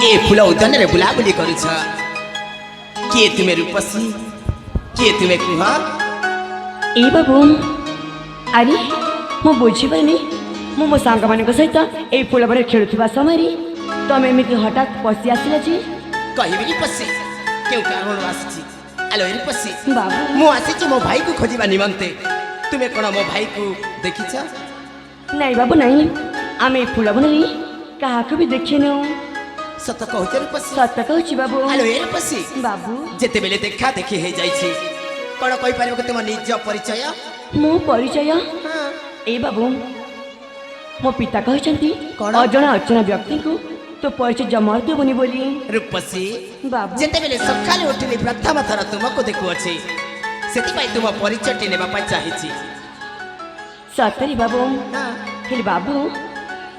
ए फूल उद्यान रे बुलाबुली करुछ किए तुमे रूपसी किए तुमे कुह ए बाबू अरे मु बुझीपारे मु मो सांग मान सहित ए फूल पर खेलुवा समय तमें एमती हठात पशि आसिला जी कहबी पसी क्यों कारण आसी आलो पसी बाबू मु आसी मो भाई को खोजिबा निमंते तुमे कोन मो भाई को देखिछ नहीं बाबू नहीं आम ए फूल बन क्या भी देखिनु सत कहूछ रूपसी सत कहूँ बाबू आलो पसी बाबू जेते बेले देखा देखी हे जाइछि कोन कहि पारिबो तुम निज परिचय मो परिचय हां ए बाबू मो पिता कहते कौन? अजना अर्चना व्यक्ति को तो परिचय जमा देवनी बोली रूपसी बाबू जेते बेले सकाले उठिली प्रथम थर तुमको देखु अछि सेति पई तुम परिचय टी नेबा पई चाहिछि सतरी बाबू हां हेले बाबू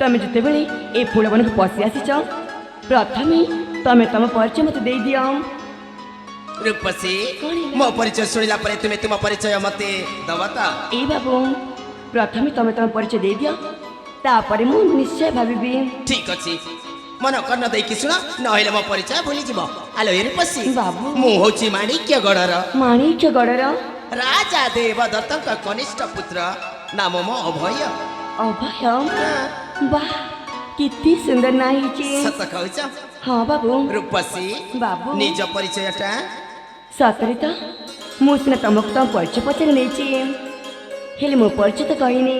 तमें जिते बेले ए फूल बन को पशि आसीच प्रथमे तमें तम परिचय मत दे दियो रूपसी कौन है? मो परिचय सुनिला परे तुमे तुम परिचय मते दवता ए बाबू प्रथमे तमें तम परिचय दे दियो तापर मु निश्चय भाबी ठीक अछि मन कर्ण देई कि सुन नहिले मो परिचय भूली जिवो आलो रूपसी बाबू मु होछि माणिक्य गडर माणिक्य गडर राजा देवदत्तक कनिष्ठ पुत्र नाम मो अभय अभय वाह कितनी सुंदर नाई चे सत कहूछ हाँ बाबू रूपसी बाबू निज परिचयटा सतरे तो मु सिना तुमको तुम परिचय पचार नहीं हेले मो परिचय तो कहनी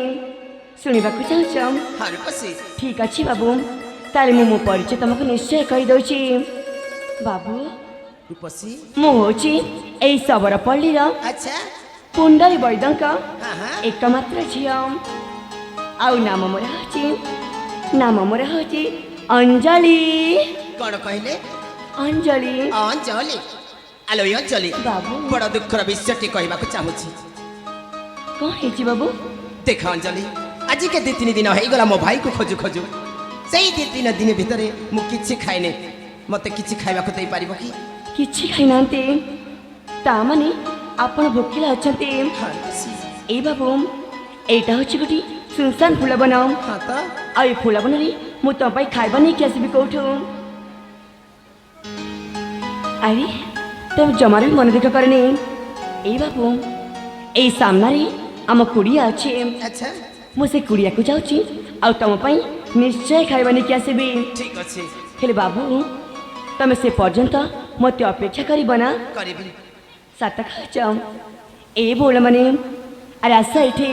शुणा चाहूँ हाँ रूपसी ठीक अच्छे बाबू ताले मो परिचय तुमको निश्चय कहीदे बाबू रूपसी मु होची एई सबर पल्लीर अच्छा कुंडली वैद्यंक हाँ हाँ एकमात्र झील आउ नाम मोर होची अंजलि कौन कहले अंजलि अंजलि आलो अंजलि बाबू बड़ दुखर विषयटी कहबाक चाहूछि कौन है बाबू देख अंजलि आज के 2-3 दिन हो गला मो भाई को खोजु खोजु सेई 2-3 दिन भितर मु किछि खाइने मते किछि खाइबाक देई पारिबो कि किछि खाई नांते ता माने आपण भोकिला अछंते हाँ रूपसी ए बाबू एटा होची गोटी सुनसान फूल बनाओ हाँ तो आई फूल बनरी मु तो पाई खाइबा नहीं किया सिबी कोठो अरे तुम जमार भी मन दुख करने ए बाबू ए सामना रे आम कुड़िया अच्छे अच्छा मु से कुड़िया को जाउची आ तुम पाई निश्चय खाइबा नहीं किया सिबी ठीक अछि हेले बाबू तमे से पर्यंत मते अपेक्षा करी बना करिबी सात खाचम ए बोल मने अरे आसा इठे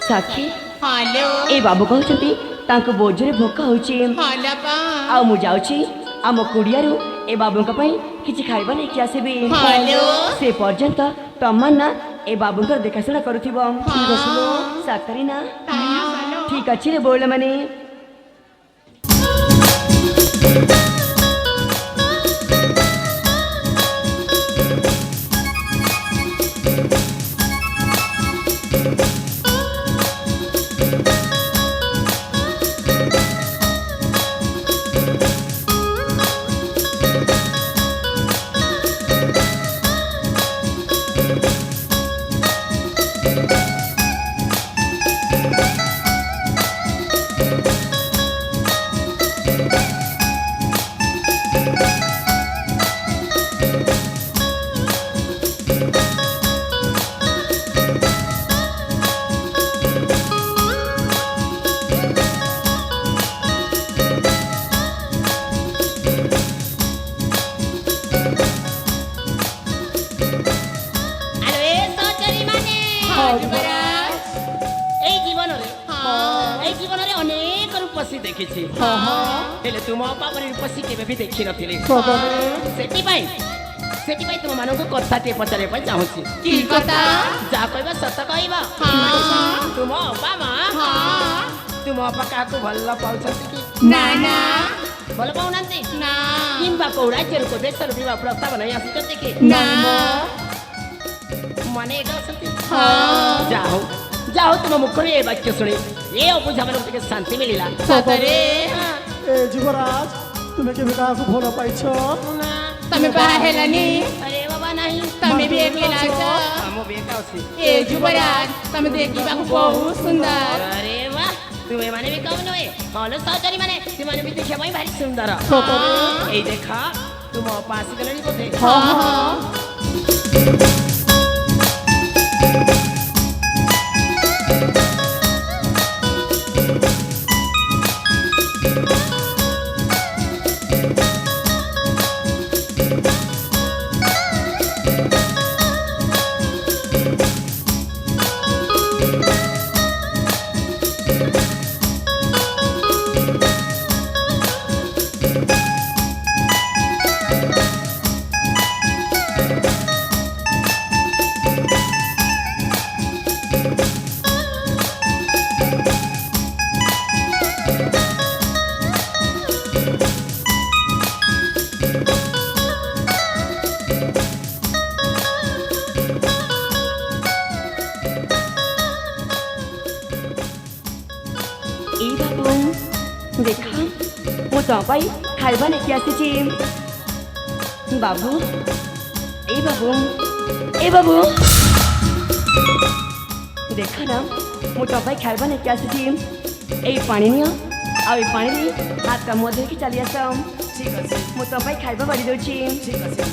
साखी हेलो ए बाबू कहते तांको बोझरे भोक होची हेलो बा आ मु जाउची आम कुड़ियारू ए बाबूଙ୍କ ପାଇଁ କିଛି ଖାଇବା ନେଇକି ଆସିବି हेलो ସେ ପର୍ଯ୍ୟନ୍ତ ତମନ୍ନା ଏ ବାବୁଙ୍କର ଦେଖାଶୁଣା କରୁଥିବ ସାତରୀ ନା ଠିକ ଅଛି ରେ ବୋଇଲ ମାନେ रूपसी देखिछि हेले तुम अपा पर रूपसी केबे भी देखि नथिले सेति पई तुम मानको कथा टे पचारे पई चाहूछि की कथा जा कहबा सत कहबा तुम अपा मा तुम अपा का को भल्ला पाउछथि कि ना ना भल पाउनांती ना किंबा कोडा चेर को देशर विवाह प्रस्ताव नहीं आसिछथि कि ना माने एटा सती हाँ जाओ तुम मुखरे ए वाक्य सुने ये अबुझा मन के शांति मिलिला सतरे ए जुवराज तुम्हें के विकास को भोला पाइछो तमे बाहा हेलानी अरे बाबा नहीं तमे भी अकेला छ हम बेटा छी ए जुवराज तमे देखिबा को बहुत सुंदर अरे वाह ତୁମେ ମାନେ ବି କମ୍ ନୁହେଁ ହଲ ସହଚରୀ ମାନେ ସେମାନେ ବି ଦେଖିବା ପାଇଁ ଭାରି ସୁନ୍ଦର ସତରେ ଏଇ ଦେଖ ତୁମ ଅପା ଆସିଗଲେଣି ବୋଧେ ହଁ ହଁ এই বাবু দেখা ମୁଁ ତମ ପାଇଁ ଖାଇବା ନେଇକି ଆସିଛି ବାବୁ ଏଇ ବାବୁ ଦେଖ ନା ମୁଁ ତମ ପାଇଁ ଖାଇବା ନେଇକି ଆସିଛି ଏଇ ପାଣି ନିଅ ଆଉ ଏଇ ପାଣିରେ ହାତ କାମ ଧରିକି ଚାଲି ଆସ ଠିକ ଅଛି ମୁଁ ତମ ପାଇଁ ଖାଇବା ବାଢ଼ି ଦେଉଛି ଠିକ ଅଛି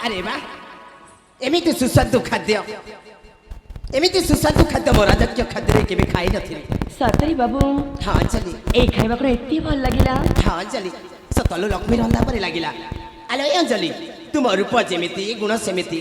अरे वाह एमिति सुस्वादु खाद्य एमिति सुस्वादु खाद्य ମୋ ରାଜକୀୟ ଖାଦ୍ୟରେ କେବେ ଖାଇ ନଥିଲି ସତରେ ବାବୁ ହଁ ଚଲି ଏଇ ଖାଇବାକୁ ଏତେ ଭଲ ଲାଗିଲା ହଁ ଚଲି ସତଲୁ ଲକ୍ଷ୍ମୀ ରନ୍ଧା ପରି ଲାଗିଲା ଆଲୋ ଏ ଅଞ୍ଜଳି ତୁମ ରୂପ ଯେମିତି ଗୁଣ ସେମିତି